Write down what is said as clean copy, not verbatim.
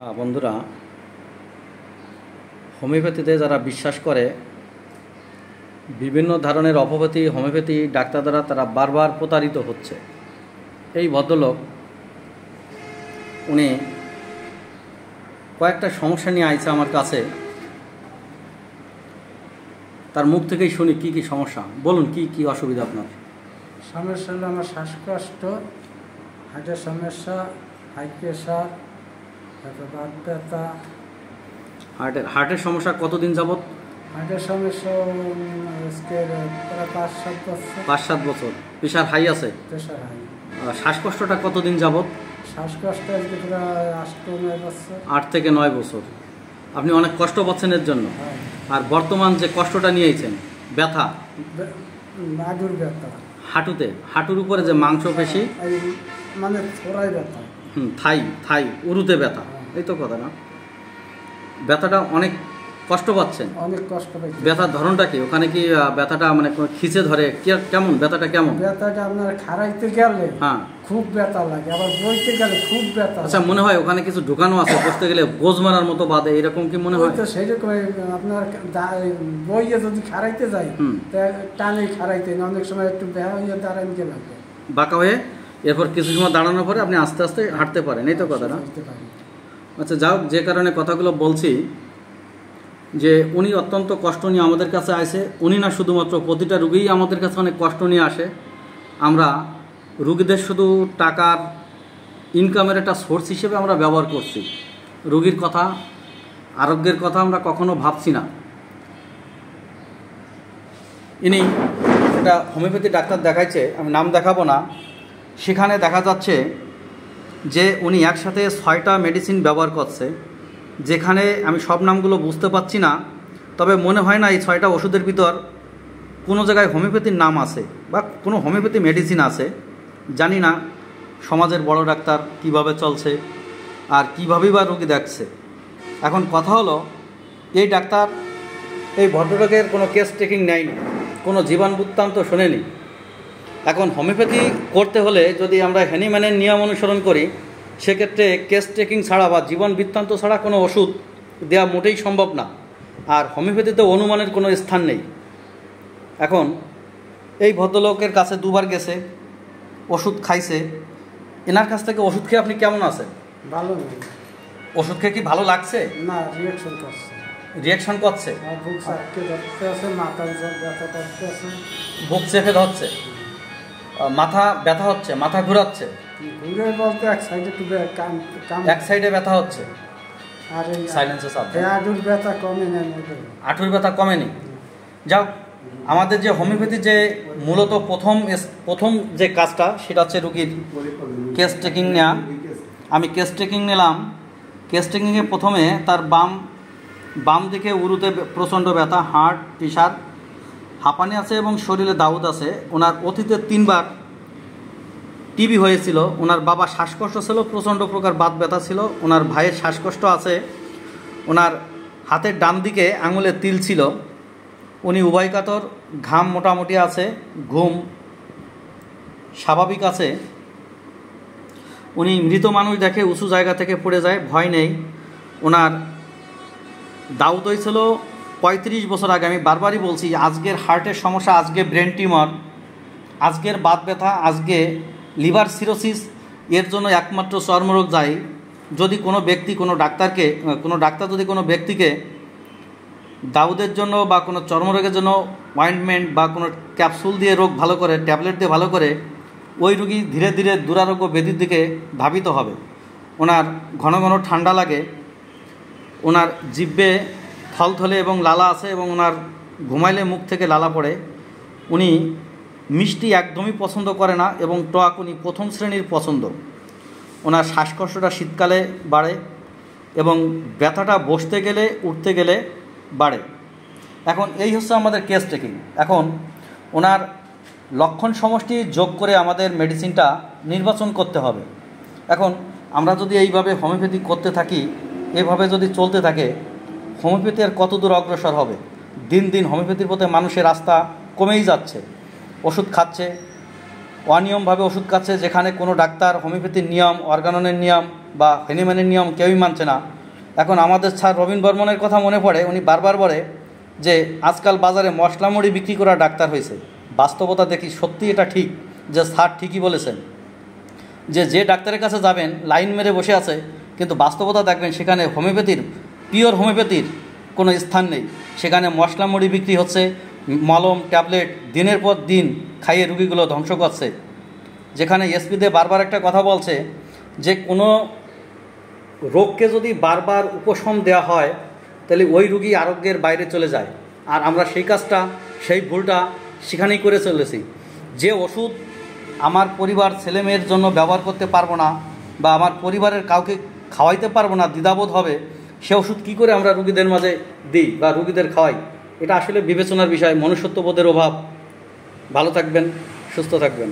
বন্ধুরা, হোমিওপ্যাথিতে যারা বিশ্বাস করে বিভিন্ন ধরনের অপপ্যাথি হোমিওপ্যাথি ডাক্তার দ্বারা তারা বারবার প্রতারিত হচ্ছে। এই ভদ্রলোক উনি কয়েকটা সমস্যা নিয়ে আইছে আমার কাছে। তার মুখ থেকেই শুনি কি কি সমস্যা। বলুন কি কি অসুবিধা আপনার? সমস্যা হলো আমার শ্বাসকষ্ট, হার্টের সমস্যা, হাই প্রেশার, তারপর বাত ব্যথা। হার্টের সমস্যা কতদিন যাবত? হার্টের সমস্যা আজকে প্রায় 5-7 বছর। 5-7 বছর। প্রেশার হাই আছে? Pressure high. শ্বাসকষ্টটা কতদিন যাবত? শ্বাসকষ্ট আজকে প্রায় 8-9 বছর। 8 থেকে 9 বছর। আপনি অনেক কষ্ট পাচ্ছেন এর জন্য। হ্যাঁ। আর বর্তমান যে কষ্টটা নিয়েছেন, ব্যথা, হাঁটুর ব্যথা, হাঁটুর উপরে যে মাংসপেশি, মানে থোড়াই ব্যথা, থাই উরুতে ব্যথা, এই তো কথা না? ব্যথাটা অনেক কষ্ট পাচ্ছেন? অনেক কষ্ট পাচ্ছি। ব্যথার ধরনটা কি? ওখানে কি ব্যথাটা মানে খিচে ধরে? কেমন ব্যথাটা? কেমন ব্যথাটা আপনার খাড়াইতে গেলে হ্যাঁ খুব ব্যথা লাগে, আবার বইতে গেলে খুব ব্যথা। আচ্ছা, মনে হয় ওখানে কিছু ঢুকানো আছে, বসতে গেলে গোজ মারার মতো বাদে, এরকম কি মনে হয়? তো সেরকম আপনার বইয়ে যদি খাড়াইতে যাই টানে খাড়াইতে না, অনেক সময় একটু বেহা হয়ে দাঁড়াইতে লাগে, বাঁকা হয়ে। এরপর কিছু সময় দাঁড়ানোর পরে আপনি আস্তে আস্তে হাঁটতে পারেন, এই তো কথা না? আচ্ছা, যাও, যে কারণে কথাগুলো বলছি যে উনি অত্যন্ত কষ্ট নিয়ে আমাদের কাছে আসে। উনি না, শুধুমাত্র প্রতিটা রুগীই আমাদের কাছে অনেক কষ্ট নিয়ে আসে। আমরা রুগীদের শুধু টাকার ইনকামের একটা সোর্স হিসেবে আমরা ব্যবহার করছি। রুগীর কথা, আরোগ্যের কথা আমরা কখনো ভাবছি না। ইনি একটা হোমিওপ্যাথি ডাক্তার দেখাইছে, আমি নাম দেখাবো না। সেখানে দেখা যাচ্ছে যে উনি একসাথে 6টা মেডিসিন ব্যবহার করছে, যেখানে আমি সব নামগুলো বুঝতে পারছি না। তবে মনে হয় না এই 6টা ওষুধের ভিতর কোনো জায়গায় হোমিওপ্যাথির নাম আছে বা কোনো হোমিওপ্যাথি মেডিসিন আছে। জানি না সমাজের বড় ডাক্তার কিভাবে চলছে আর কীভাবেই বা রোগী দেখছে। এখন কথা হলো, এই ডাক্তার এই ভদ্রলোকের কোনো কেস টেকিং নেয়নি, কোনো জীবন বৃত্তান্ত শোনেনি। এখন হোমিওপ্যাথি করতে হলে যদি আমরা হ্যানিম্যানের নিয়ম অনুসরণ করি, সেক্ষেত্রে কেস টেকিং ছাড়া বা জীবন বৃত্তান্ত ছাড়া কোনো ওষুধ দেওয়া মোটেই সম্ভব না। আর হোমিওপ্যাথিতে অনুমানের কোনো স্থান নেই। এখন এই ভদ্রলোকের কাছে 2বার গেছে, ওষুধ খাইছে। এনার কাছ থেকে ওষুধ খেয়ে আপনি কেমন আছেন? ভালো। ওষুধ খেয়ে কি ভালো লাগছে? না, রিঅ্যাকশন করছে। রিঅ্যাকশন করছে? বুক চাপকে ধরতে আছে, মাথা ব্যথা করতে আছে। বুক চেপে ধরছে, মাথা ব্যথা হচ্ছে, মাথা ঘোরাচ্ছে। ঘুরে বলতে এক সাইডে একটু এক সাইডে ব্যথা হচ্ছে। আর এই সাইলেন্সে সাব হাঁটুর ব্যথা কমে না। হাঁটুর ব্যথা কমেনি? যাও, আমাদের যে হোমিওপ্যাথি যে মূলত প্রথম যে কাজটা, সেটা হচ্ছে রুগীর কেস টেকিং নেওয়া। আমি কেস টেকিং নিলাম। কেস টেকিংয়ে প্রথমে তার বাম দিকে উরুতে প্রচণ্ড ব্যথা, হার্ট, প্রেশার, হাঁপানি আছে এবং শরীরে দাউদ আছে। ওনার অতীতে 3বার টিবি হয়েছিল। ওনার বাবা শ্বাসকষ্ট ছিল, প্রচণ্ড প্রকার বাত ব্যথা ছিল। ওনার ভাইয়ের শ্বাসকষ্ট আছে। ওনার হাতের ডান দিকে আঙুলে তিল ছিল। উনি উভয় কাতর, ঘাম মোটামুটি আছে, ঘুম স্বাভাবিক আছে। উনি মৃত মানুষ দেখে উঁচু জায়গা থেকে পড়ে যায়, ভয় নেই। ওনার দাউদ হয়েছিল 35 বছর আগে। আমি বারবারই বলছি, আজকের হার্টের সমস্যা, আজকে ব্রেন টিউমার, আজকের বাত ব্যথা, আজকে লিভার সিরোসিস, এর জন্য একমাত্র চর্মরোগ দায়ী। যদি কোনো ব্যক্তি কোনো ডাক্তার যদি কোনো ব্যক্তিকে দাউদের জন্য বা কোনো চর্মরোগের জন্য অয়েন্টমেন্ট বা কোনো ক্যাপসুল দিয়ে রোগ ভালো করে, ট্যাবলেট দিয়ে ভালো করে, ওই রোগী ধীরে ধীরে দুরারোগ্য ব্যাধির দিকে ধাবিত হবে। ওনার ঘন ঘন ঠান্ডা লাগে, ওনার জিহ্বে থলথলে এবং লালা আছে এবং ওনার ঘুমাইলে মুখ থেকে লালা পড়ে। উনি মিষ্টি একদমই পছন্দ করে না এবং টক উনি 1ম শ্রেণীর পছন্দ। ওনার শ্বাসকষ্টটা শীতকালে বাড়ে এবং ব্যথাটা বসতে গেলে, উঠতে গেলে বাড়ে। এখন এই হচ্ছে আমাদের কেস টেকিং। এখন ওনার লক্ষণ সমষ্টি যোগ করে আমাদের মেডিসিনটা নির্বাচন করতে হবে। এখন আমরা যদি এইভাবে হোমিওপ্যাথি করতে থাকি, এভাবে যদি চলতে থাকে, হোমিওপ্যাথি আর কত দূর অগ্রসর হবে? দিন দিন হোমিওপ্যাথির প্রতি মানুষের আস্থা কমেই যাচ্ছে। ওষুধ খাচ্ছে, অনিয়মভাবে ওষুধ খাচ্ছে, যেখানে কোনো ডাক্তার হোমিওপ্যাথির নিয়ম, অর্গাননের নিয়ম বা হ্যানিম্যানের নিয়ম কেউই মানছে না। এখন আমাদের স্যার রবীন বর্মনের কথা মনে পড়ে, উনি বারবার বলে যে আজকাল বাজারে মশলা মুড়ি বিক্রি করা ডাক্তার হয়েছে। বাস্তবতা দেখি সত্যি এটা ঠিক, যে স্যার ঠিকই বলেছেন যে ডাক্তারের কাছে যাবেন লাইন মেরে বসে আছে, কিন্তু বাস্তবতা দেখবেন সেখানে হোমিওপ্যাথির, পিওর হোমিওপ্যাথির কোনো স্থান নেই। সেখানে মশলা মুড়ি বিক্রি হচ্ছে, মলম ট্যাবলেট দিনের পর দিন খাইয়ে রুগীগুলো ধ্বংস করছে। যেখানে এসপিতে বারবার একটা কথা বলছে যে কোনো রোগকে যদি বারবার উপশম দেওয়া হয় তাহলে ওই রুগী আরোগ্যের বাইরে চলে যায়। আর আমরা সেই কাজটা, সেই ভুলটা সেখানেই করে চলেছি। যে ওষুধ আমার পরিবার ছেলেমেয়ের জন্য ব্যবহার করতে পারবো না বা আমার পরিবারের কাউকে খাওয়াইতে পারবো না, দ্বিধাবোধ হবে, সে ওষুধ কী করে আমরা রুগীদের মাঝে দিই বা রুগীদের খাওয়াই, এটা আসলে বিবেচনার বিষয়, মনুষ্যত্ববোধের অভাব। ভালো থাকবেন, সুস্থ থাকবেন।